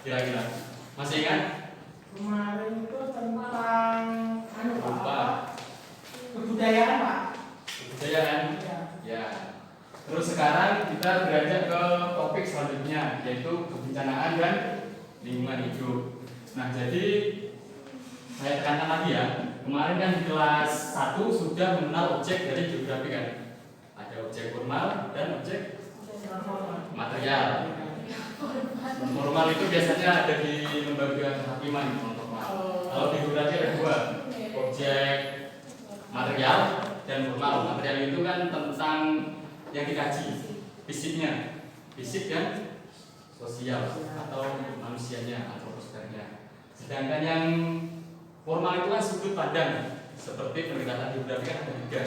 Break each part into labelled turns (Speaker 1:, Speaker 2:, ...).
Speaker 1: Kira-kira masih ingat?
Speaker 2: Kemarin itu tentang
Speaker 1: Lupa.
Speaker 2: kebudayaan, Pak.
Speaker 1: Kebudayaan.
Speaker 2: Ya.
Speaker 1: Ya. Terus sekarang kita beranjak ke topik selanjutnya, yaitu kebencanaan dan lingkungan hidup. Nah, jadi saya tekankan lagi ya. Kemarin kan di kelas 1 sudah mengenal objek dari geografi kan. Ada objek formal dan objek material. Formal itu biasanya ada di lembaga kehakiman formal. Kalau di geografi ada dua, objek material dan formal. Material itu kan tentang yang dikaji, fisiknya, fisik dan sosial atau manusianya atau antroposfernya. Sedangkan yang formal itu kan sudut pandang, seperti pendekatan geografi kan ada tiga,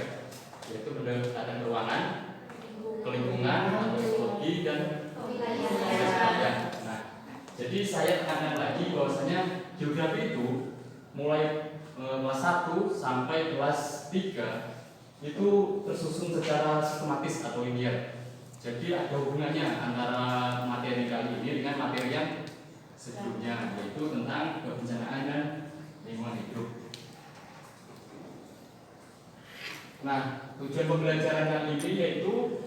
Speaker 1: yaitu pendekatan keuangan, lingkungan atau ekologi dan wilayah. Nah, jadi saya tekankan lagi bahwasanya geografi itu mulai kelas 1 sampai kelas 3 itu tersusun secara sistematis atau linear. Jadi ada hubungannya antara materi kali ini dengan materi yang sebelumnya, yaitu tentang kebencanaan dan lingkungan hidup. Nah, tujuan pembelajaran kali ini yaitu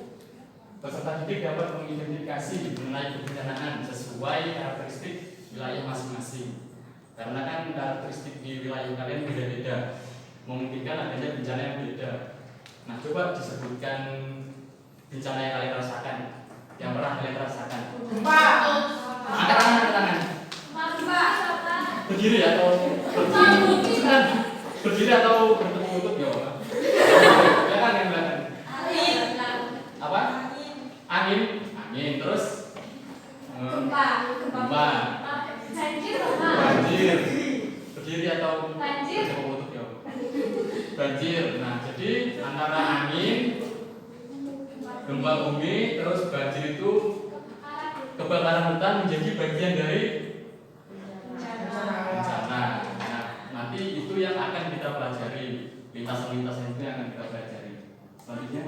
Speaker 1: peserta didik dapat mengidentifikasi mengenai kebencanaan sesuai karakteristik wilayah masing-masing. Karena kan karakteristik di wilayah kalian beda-beda, memungkinkan adanya bencana yang beda. Nah, coba disebutkan bencana yang kalian rasakan, yang pernah kalian rasakan.
Speaker 2: Gempa.
Speaker 1: Angkat tangan. Berdiri atau berdiri atau bertepuk lutut ya, Pak? Ya kan yang belakang. Apa? Angin. Terus gempa. Banjir. Berdiri atau bertepuk lutut ya, Pak? Banjir. Nah, jadi antara angin, gempa bumi, terus banjir itu kebakaran hutan menjadi bagian dari bencana. Nah, nanti itu yang akan kita pelajari, lintasan-lintasan itu yang akan kita pelajari. Selanjutnya,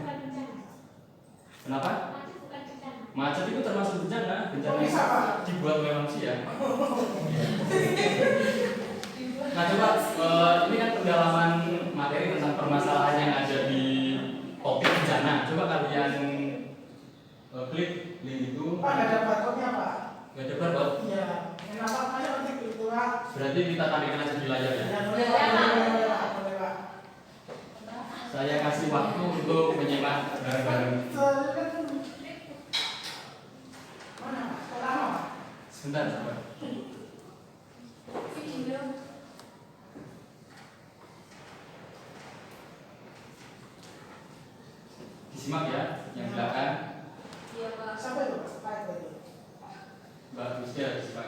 Speaker 1: kenapa? Macet itu termasuk bencana, bencana yang dibuat oleh manusia. Nah, coba ini kan pendalaman materi tentang permasalahan yang ada di topik bencana. Coba kalian klik link itu.
Speaker 2: Pak, nggak ada barcode-nya, Pak.
Speaker 1: Nggak ada barcode?
Speaker 2: Iya. Kenapa saya nanti itu, Pak?
Speaker 1: Berarti kita tampilkan aja di layar ya.
Speaker 2: Ya, boleh, Pak. Boleh, Pak.
Speaker 1: Saya kasih waktu untuk menyimak bareng-bareng.
Speaker 2: Mana, Pak? Sekolah, Pak?
Speaker 1: Sebentar, sabar. Disimak ya, yang belakang.
Speaker 2: Siapa itu, Pak? Itu.
Speaker 1: Mbak Lucia disimak.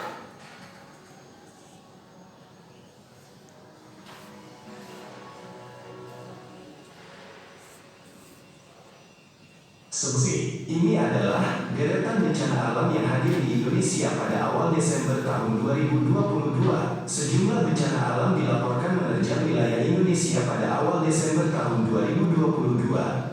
Speaker 3: Seperti ini adalah deretan bencana alam yang hadir di Indonesia pada awal Desember tahun 2022. Sejumlah bencana alam dilaporkan menerjang wilayah Indonesia pada awal Desember tahun 2022.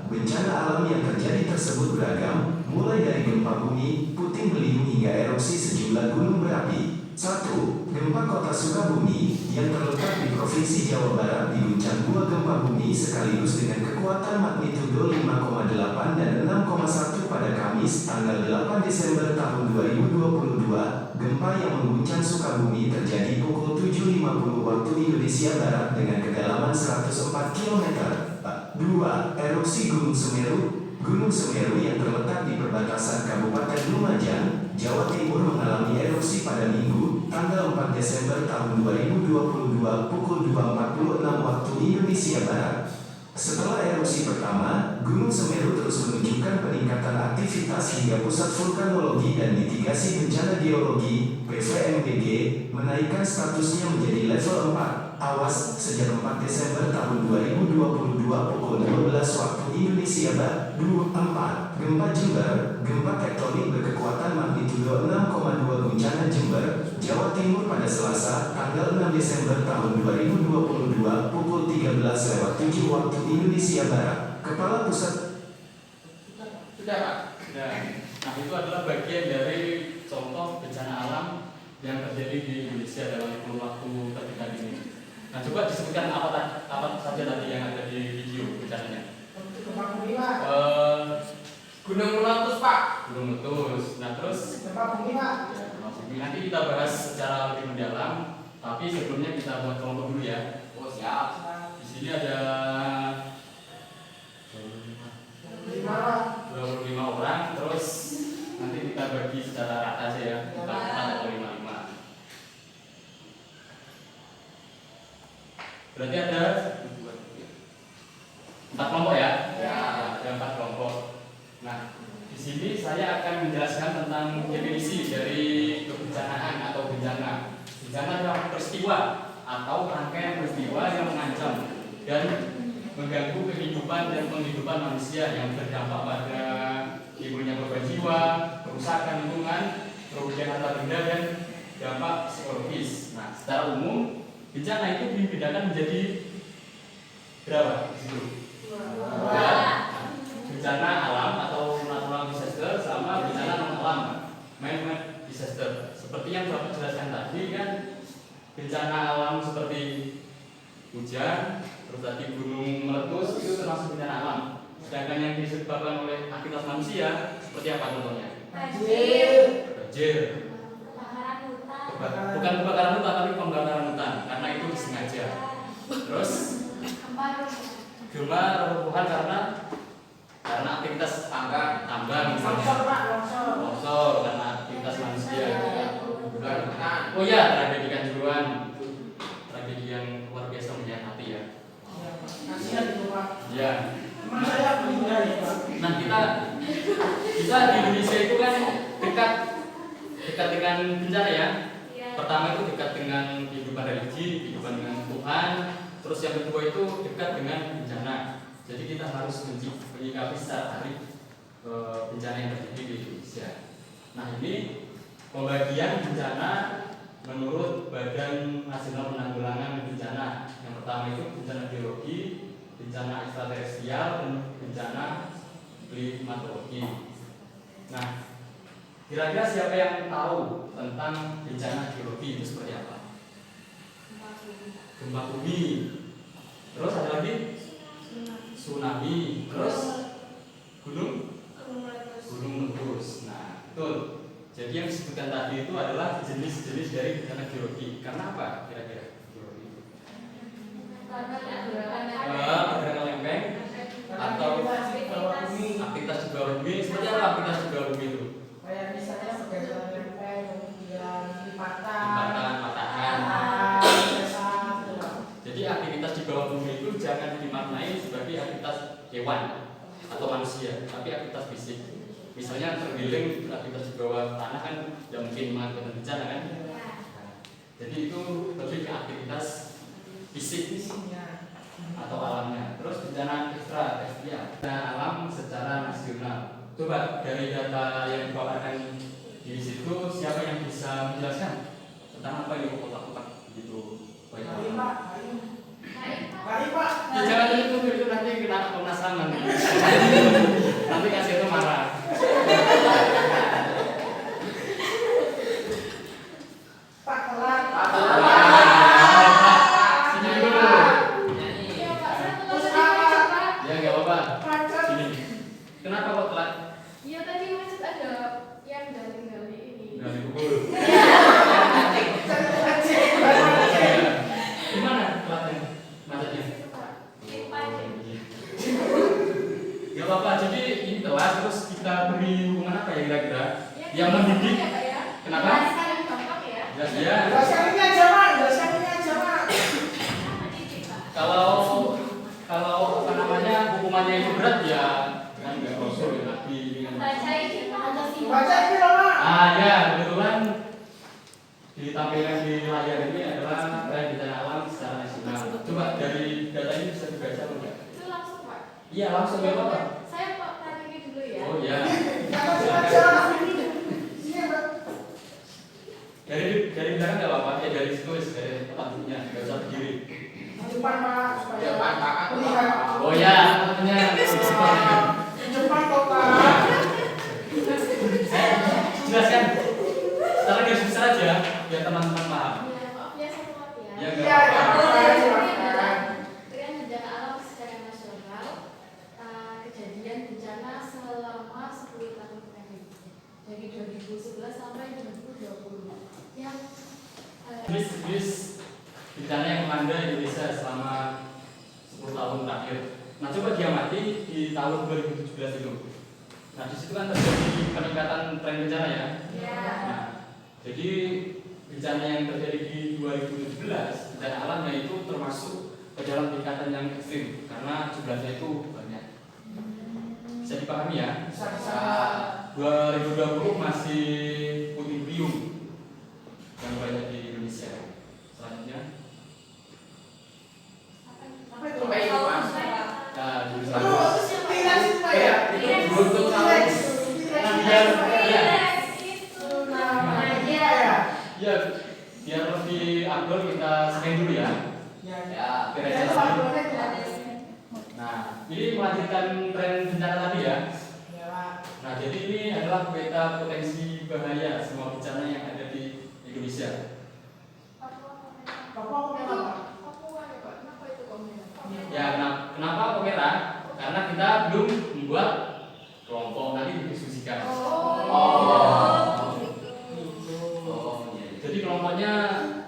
Speaker 3: Bencana alam yang terjadi tersebut beragam, mulai dari gempa bumi, puting beliung hingga erupsi sejumlah gunung berapi. 1. Gempa kota Sukabumi yang terletak di Provinsi Jawa Barat diguncang dua gempa bumi sekaligus dengan kekuatan magnitudo 5,8 dan 6,1 pada Kamis tanggal 8 Desember tahun 2022. Gempa yang mengguncang Sukabumi terjadi pukul 7.50 waktu Indonesia Barat dengan kedalaman 104 km. 2. Erupsi Gunung Semeru. Gunung Semeru yang terletak di perbatasan Kabupaten Lumajang, Jawa Timur mengalami erupsi pada Minggu, tanggal 4 Desember tahun 2022 pukul 2.46 waktu Indonesia Barat. Setelah erupsi pertama, Gunung Semeru terus menunjukkan peningkatan aktivitas hingga Pusat Vulkanologi dan Mitigasi Bencana Geologi (PVMBG) menaikkan statusnya menjadi level 4. Awas sejak 4 Desember tahun 2022 pukul 12 waktu Indonesia Barat. 4. Gempa Jember. Gempa tektonik berkekuatan magnitudo 6,2 guncang Jember, Jawa Timur pada Selasa, tanggal 6 Desember tahun 2022 pukul 13.07 waktu Indonesia Barat. Kepala Pusat.
Speaker 1: Sudah, Pak. Sudah. Nah, itu adalah bagian dari contoh bencana alam yang terjadi di Indonesia dalam kurun waktu terdekat ini. Nah, coba disebutkan apa saja tadi yang ada di video bencananya.
Speaker 2: Gempa bumi Pak.
Speaker 1: Gunung meletus Pak. Gunung meletus. Nah terus
Speaker 2: Gempa bumi Pak.
Speaker 1: nanti kita bahas secara lebih mendalam. Tapi sebelumnya kita buat kelompok dulu ya. Oh siap. Di sini ada 25 orang. Terus nanti kita bagi secara rata aja ya. 4 atau 5. Berarti ada 4 kelompok ya? Ya, ada 4 kelompok. Nah, di sini saya akan menjelaskan tentang definisi dari kebencanaan atau bencana. Bencana adalah peristiwa atau rangkaian peristiwa yang mengancam dan mengganggu kehidupan dan penghidupan manusia yang berdampak pada timbulnya korban jiwa, kerusakan lingkungan, kerugian harta benda dan dampak psikologis. Nah, secara umum bencana itu dibedakan menjadi berapa di situ? Bencana alam atau natural disaster sama bencana non alam, man-made disaster. Seperti yang Bapak jelaskan tadi kan, bencana alam seperti hujan, terus tadi gunung meletus itu termasuk bencana alam. Sedangkan yang disebabkan oleh aktivitas manusia seperti apa contohnya? Banjir. Bukan kebakaran hutan tapi pembakaran hutan karena itu disengaja. Terus gempa reruntuhan karena aktivitas tambang misalnya. Longsor karena aktivitas manusia. Oh ya, tragedi Kanjuruhan, tragedi yang luar biasa menyakiti ya.
Speaker 2: Kasihan itu Pak.
Speaker 1: Ya.
Speaker 2: Teman saya meninggal ya Pak.
Speaker 1: Nah kita di Indonesia itu kan dekat dengan bencana ya. Pertama itu dekat dengan kehidupan religi, kehidupan dengan Tuhan. Terus yang kedua itu dekat dengan bencana. Jadi kita harus menyikapi secara arif bencana yang terjadi di Indonesia. Nah ini pembagian bencana menurut Badan Nasional Penanggulangan Bencana. Yang pertama itu bencana geologi, bencana ekstraterestrial, dan bencana klimatologi. Nah, kira-kira siapa yang tahu tentang bencana geologi itu seperti apa? Gempa bumi. Terus ada lagi? Tsunami. Terus gunung meletus. Nah, betul. Jadi yang disebutkan tadi itu adalah jenis-jenis dari bencana geologi. Karena apa kira-kira geologi itu? Pergerakan lempeng atau aktivitas di bawah bumi. Seperti apa aktivitas di bawah bumi itu?
Speaker 2: Kayak misalnya pergerakan lempeng, kemudian lipatan,
Speaker 1: patahan. Jadi aktivitas di bawah bumi itu jangan dimaknai sebagai aktivitas hewan atau manusia, tapi aktivitas fisik. Misalnya tergiling aktivitas di bawah tanah kan tidak mungkin mengakibatkan bencana kan? Jadi itu lebih ke aktivitas fisiknya atau alamnya. Terus bencana ekstraterestrial, bencana alam secara nasional. Coba dari data yang dipaparkan di situ siapa yang bisa menjelaskan tentang apa yang dilakukan gitu? Baik Pak. Ya, jangan itu nanti kena Komnas HAM nanti. Nanti kasih itu marah.
Speaker 2: Pak telat.
Speaker 1: Sini dulu. Ya nggak apa-apa. Sini. Kenapa kok telat?
Speaker 4: Iya tadi macet ada yang gali ini.
Speaker 1: Nggak dipukul. Gimana telatnya? Macetnya? Gak apa-apa, jadi ini telat terus kita beri hukuman apa ya kira-kira? Yang mendidik. Kenapa? Jelas ya.
Speaker 2: Jelaskan ini aja Pak.
Speaker 1: Kalau apa namanya hukumannya itu berat ya kan nggak rasul ya nabi kan.
Speaker 2: Baca ini loh Pak.
Speaker 1: Ya kebetulan ditampilkan di layar ini adalah bencana alam secara nasional. Coba dari data ini bisa dibaca enggak?
Speaker 4: Itu langsung Pak.
Speaker 1: Iya langsung ya Pak.
Speaker 4: Saya Pak tadi ini dulu ya.
Speaker 1: Oh iya. Dari belakang nggak apa-apa ya, dari situ dari tempat duduknya nggak usah berdiri.
Speaker 2: Depan Pak supaya lihat.
Speaker 1: Oh ya namanya
Speaker 2: Depan kok Pak.
Speaker 1: jelaskan secara garis besar aja biar teman-teman paham.
Speaker 4: Ya, maaf ya, satu maaf ya.
Speaker 1: Ya,
Speaker 2: Iya,
Speaker 1: nggak apa-apa.
Speaker 4: Dengan bencana alam secara nasional, kejadian bencana selama 10 tahun terakhir, dari 2011 sampai 2020. Yang
Speaker 1: Jenis bencana yang melanda Indonesia selama 10 tahun terakhir. Nah, coba diamati di tahun 2017 itu. Nah, di situ kan terjadi peningkatan tren bencana ya.
Speaker 4: ya,
Speaker 1: Nah, jadi bencana yang terjadi di 2017, bencana alamnya itu termasuk ke dalam tingkatan yang ekstrim karena jumlahnya itu banyak. Bisa dipahami ya?
Speaker 2: Bisa.
Speaker 1: 2020 masih puting beliung yang banyak di Indonesia. Selanjutnya,
Speaker 2: Apa itu Pak itu, Pak?
Speaker 1: nah,
Speaker 2: Itu
Speaker 1: 2019.
Speaker 2: T-Rex itu Pak ya?
Speaker 1: Itu beruntung
Speaker 2: T-Rex.
Speaker 1: Nah, biar ya,
Speaker 2: Namanya ya?
Speaker 1: ya, biar lebih abdul kita scan dulu ya.
Speaker 2: Ya.
Speaker 1: Biar
Speaker 2: Ya,
Speaker 1: aja
Speaker 2: itu
Speaker 1: lebih.
Speaker 2: Pak, boleh.
Speaker 1: Nah, ini melanjutkan tren bencana tadi ya.
Speaker 2: Ya, Pak.
Speaker 1: Nah, jadi ini adalah peta potensi bahaya semua bencana yang ada di Indonesia.
Speaker 2: Papua apa merah, Pak?
Speaker 4: Papua ya Pak, kenapa itu kok merah?
Speaker 1: Ya, kenapa kok merah? Karena kita belum membuat kelompok, nanti didiskusikan.
Speaker 4: Oh, gitu.
Speaker 1: Iya. Jadi kelompoknya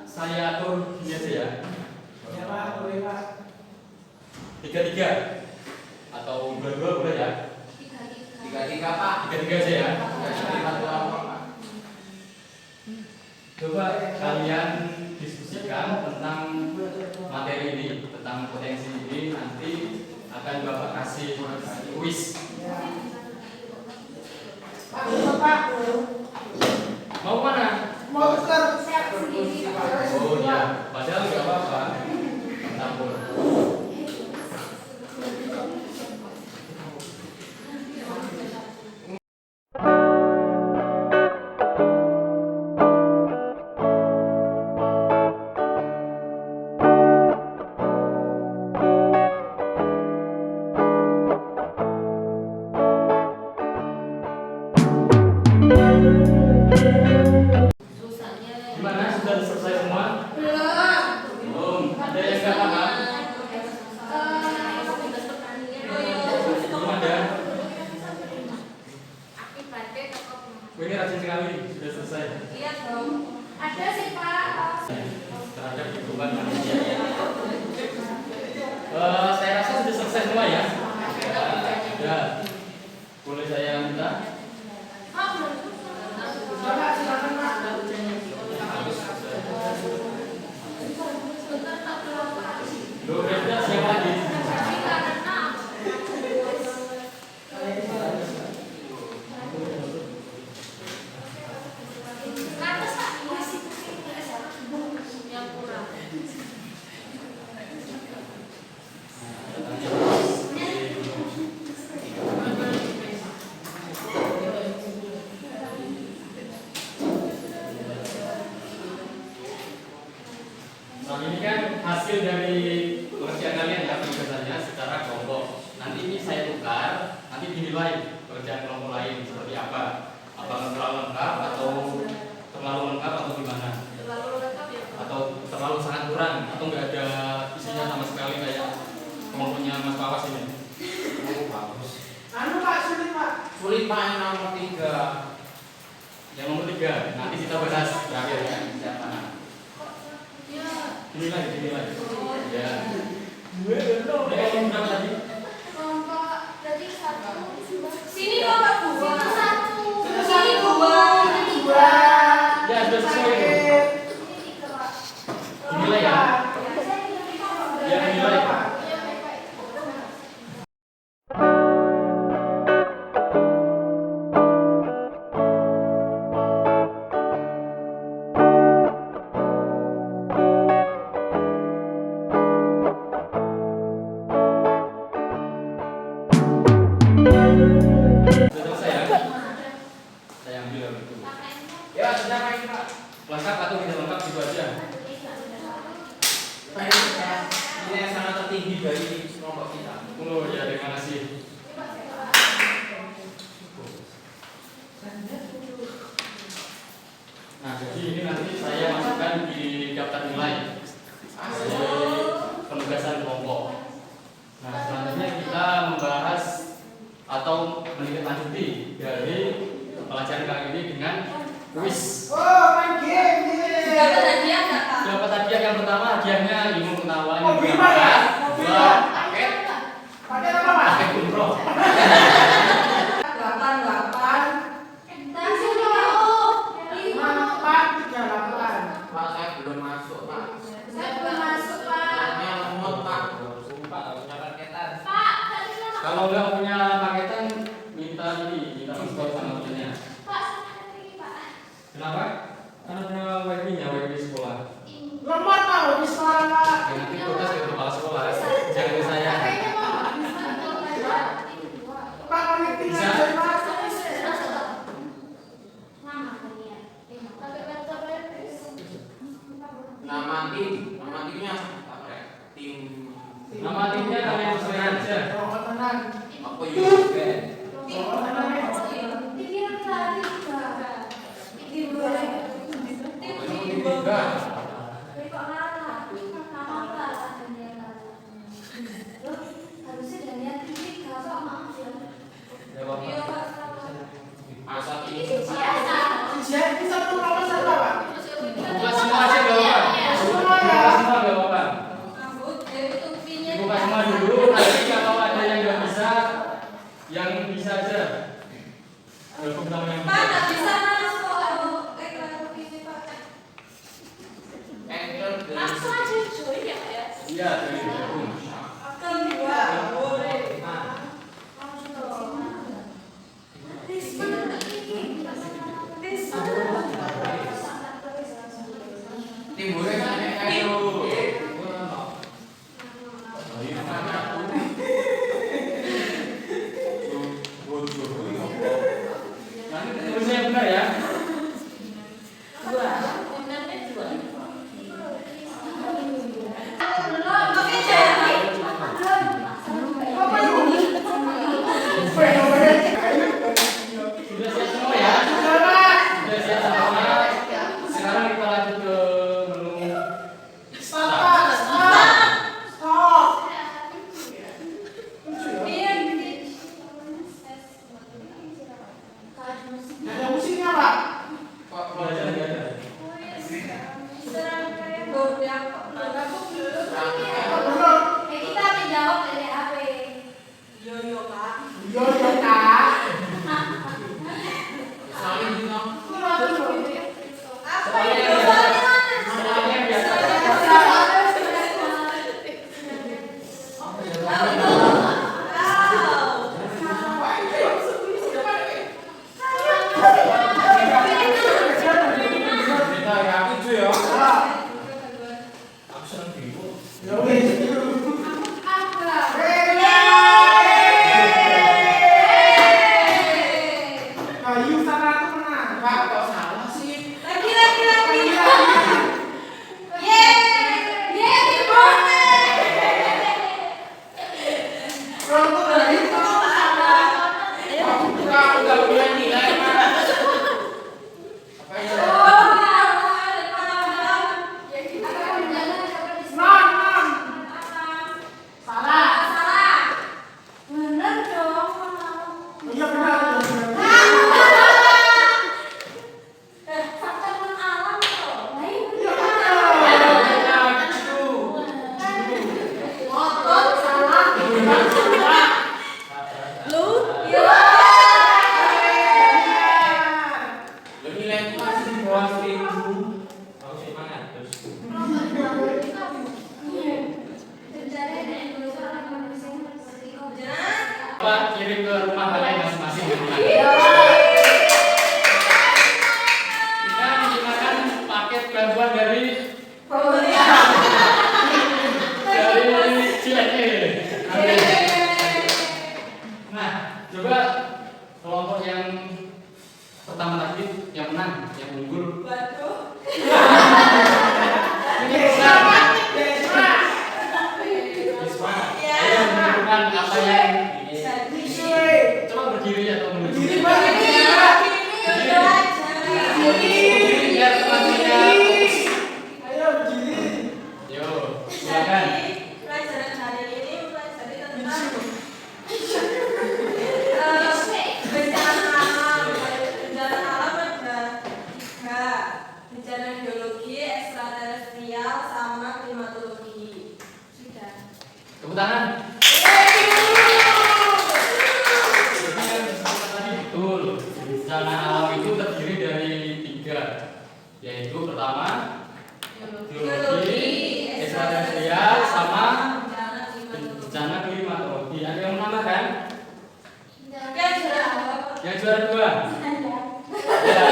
Speaker 1: saya atur gini aja ya.
Speaker 2: Ya, Pak, boleh, Pak.
Speaker 1: 3-3 atau 2-2 boleh ya?
Speaker 4: 3-3.
Speaker 5: Pak.
Speaker 1: 3-3 aja ya. Coba kalian diskusikan tentang materi ini, tentang potensi ini, nanti akan Bapak kasih kuis.
Speaker 2: Ya. Pak, betul, Pak.
Speaker 1: Mau mana?
Speaker 2: Mau ke
Speaker 4: Siap sendiri.
Speaker 1: Oh iya, padahal nggak apa-apa. Campur.
Speaker 4: Susahnya
Speaker 1: Gimana? Sudah selesai semua?
Speaker 4: belum.
Speaker 1: Belum. Ada yang nggak paham?
Speaker 4: Tugas pertanian.
Speaker 1: Belum ada.
Speaker 4: Akibatnya tetap.
Speaker 1: Oh, ini rajin sekali. Sudah selesai.
Speaker 4: Iya dong. Ada sih Pak.
Speaker 1: Terhadap kehidupan manusia. Saya rasa sudah selesai semua ya. Ya. Boleh saya minta?
Speaker 2: Ya, Pak, silakan, Pak.
Speaker 1: Loh, beda siapa lagi?
Speaker 4: Yang kurang.
Speaker 1: Nah, ini kan hasil dari pekerjaan kalian ya, tugasannya secara kelompok. Nanti ini saya tukar, nanti dinilai pekerjaan kelompok lain seperti apa. Apakah terlalu lengkap atau terlalu lengkap atau gimana?
Speaker 4: Terlalu lengkap ya Pak.
Speaker 1: Atau terlalu sangat kurang atau nggak ada isinya sama sekali kayak kelompoknya Mas Pawas ini.
Speaker 5: Oh, bagus.
Speaker 2: Anu, Pak, sulit, Pak.
Speaker 5: Sulit Pak yang nomor 3.
Speaker 1: Yang nomor 3 nanti kita bahas terakhir ya. Siapa?
Speaker 4: Ya.
Speaker 1: Dinilai. Ya.
Speaker 2: Gue belum.
Speaker 1: Berapa tadi?
Speaker 4: Kelompok berarti 1. Sini kelompok 2. 1.
Speaker 2: Itu
Speaker 4: Sini
Speaker 2: 1,
Speaker 4: 2.
Speaker 2: 2.
Speaker 1: Ya sudah sesuai itu.
Speaker 4: Ini 3 Pak.
Speaker 1: Dinilai ya. Ya dinilai.
Speaker 4: Iya, baik, Pak.
Speaker 1: Sudah selesai ya? Saya ambil yang itu.
Speaker 5: Ya, sudah Pak.
Speaker 1: Lengkap atau tidak lengkap gitu aja. di daftar nilai dari penugasan kelompok. Nah, selanjutnya kita membahas atau menindaklanjuti dari pelajaran kali ini dengan kuis.
Speaker 2: Oh, main game nih.
Speaker 4: Dapat hadiah nggak, Kak?
Speaker 1: Dapat hadiah yang pertama, hadiahnya ilmu pengetahuan
Speaker 2: Oh,
Speaker 1: yang
Speaker 2: prima ya?
Speaker 1: dua paket
Speaker 2: Pakai apa, Pak?
Speaker 1: paket umroh.
Speaker 2: 88
Speaker 4: Langsung mau.
Speaker 2: 438.
Speaker 5: Pak, saya belum masuk, Pak.
Speaker 4: Saya belum masuk, Pak.
Speaker 5: Hanya lemot, Pak. Sumpah, gak punya paketan.
Speaker 4: Pak, tadi kan
Speaker 1: Kalau nggak punya paketan, minta diskon sama temennya.
Speaker 4: Pak, sama ini, Pak.
Speaker 1: Kenapa? Karena ada wifi-nya, wifi sekolah.
Speaker 2: Lemot Pak, di sekolah Pak.
Speaker 1: Ya, nanti protes ke kepala sekolah, jangan ke saya.
Speaker 4: Kayaknya mau bisa belajar ini dua.
Speaker 2: Pak, connecting
Speaker 1: Bisa.
Speaker 2: aja Pak.
Speaker 4: Nama kalian. Pakai laptop aja, please.
Speaker 5: Nama timnya apa? Tim
Speaker 1: Nama timnya kalian sesuai aja.
Speaker 2: Oh, tenang.
Speaker 5: apa juga?
Speaker 2: Oh, tenang.
Speaker 4: Pikiran tadi juga. Pikir boleh. Tim
Speaker 5: Juga.
Speaker 4: Tapi kok ngalah? Nama apa Daniel? Loh, harusnya Daniel TV kalau maaf ya.
Speaker 1: Ya, Bapak.
Speaker 4: Iya, Pak.
Speaker 5: Asal
Speaker 4: Ini
Speaker 5: ini.
Speaker 4: biasa.
Speaker 2: Jadi satu nomor satu Pak.
Speaker 1: Buka semua aja gak apa-apa.
Speaker 2: Semua ya.
Speaker 1: Buka semua gak apa-apa.
Speaker 4: Rambut dari tupinya.
Speaker 1: Buka semua dulu, nanti kalau ada yang nggak bisa, yang bisa aja. Walaupun tamu yang
Speaker 4: Pak, nggak bisa masuk. Kalau ini Pak.
Speaker 5: Enter
Speaker 4: Langsung aja join ya, Pak, ya.
Speaker 1: Iya, dari gabung.
Speaker 4: Kedua.
Speaker 5: timbulnya kayak itu.
Speaker 1: Nanti tulisnya yang benar ya. Sudah siap semua ya? Sudah siap semua. Sekarang kita lanjut ke menu.
Speaker 2: Stop. Stop. Stop. Ada musiknya Pak.
Speaker 5: Kok
Speaker 1: Belajar nggak ada.
Speaker 4: Kita menjawab dari HP.
Speaker 2: Yo yo Kak.
Speaker 5: saling juga.
Speaker 4: Apa itu?
Speaker 1: Soalnya biasa.
Speaker 5: Kita ya.
Speaker 2: Ah.
Speaker 5: Aku seneng bingung.
Speaker 2: Ya wis.
Speaker 1: tangan. Jadi yang disebutkan tadi betul. Bencana alam itu terdiri dari 3, yaitu pertama geologi, ekstraterrestrial, sama bencana klimatologi. Ada yang menambahkan? Yang juara 2? Ya.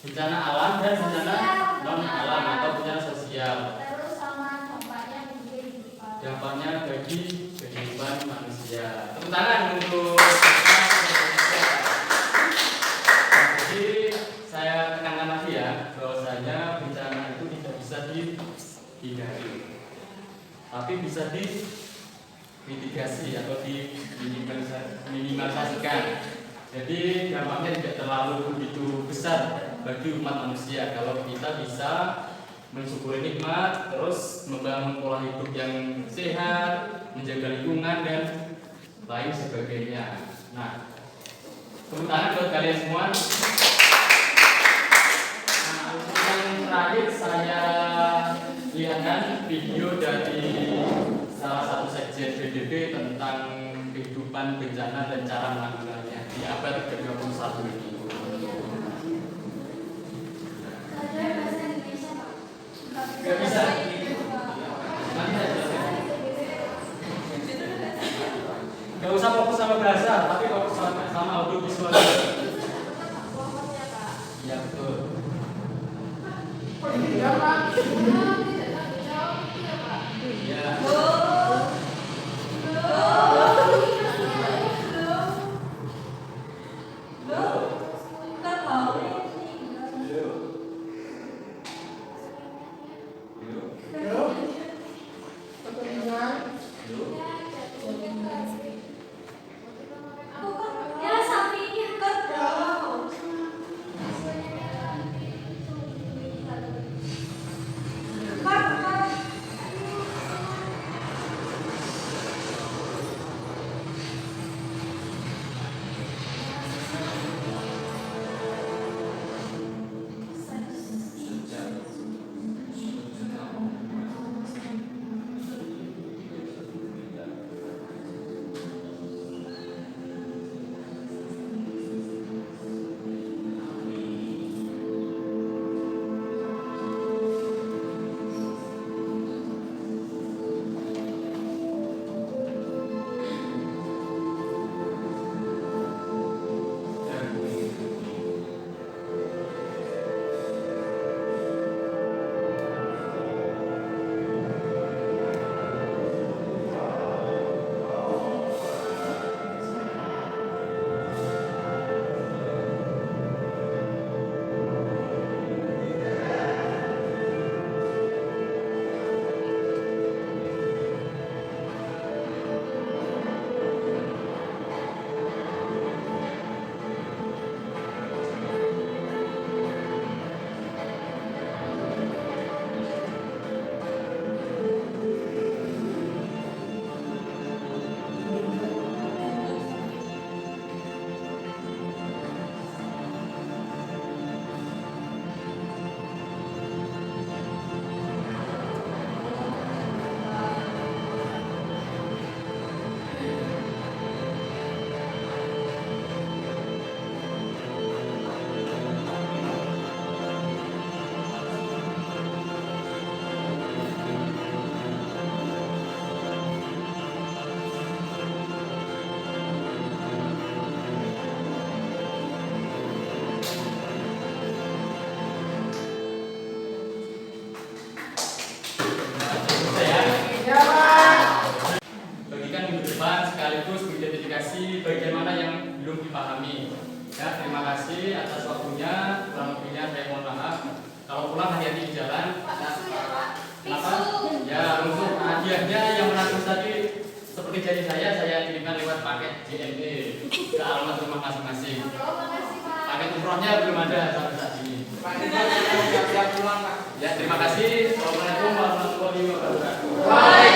Speaker 1: Bencana alam dan bencana non alam atau bencana sosial. Dampaknya bagi kehidupan manusia. Tepuk tangan untuk jadi saya tekankan lagi ya, bahwasanya bencana itu tidak bisa dihindari, tapi bisa dimitigasi atau diminimalisasikan. Jadi dampaknya tidak terlalu begitu besar bagi umat manusia kalau kita bisa mensyukuri nikmat, terus membangun pola hidup yang sehat, menjaga lingkungan dan lain sebagainya. Nah, tepuk tangan buat kalian semua. Nah, untuk yang terakhir saya lihatkan video dari salah satu sekjen PBB tentang kehidupan bencana dan cara menanggulanginya di abad ke-21 ini. Gak bisa. Nanti saya jelaskan. Gak usah fokus sama bahasa, tapi fokus sama audio visual. Ya betul. Ya. bagian mana yang belum dipahami. Ya, terima kasih atas waktunya. Kurang lebihnya saya mohon maaf. Kalau pulang hati-hati di jalan. Kenapa? Ya, untuk hadiahnya yang menanggung tadi seperti janji saya kirimkan lewat paket JNE ke alamat rumah masing-masing. Paket umrohnya belum ada sampai saat ini. Ya, terima kasih. Assalamualaikum warahmatullahi wabarakatuh.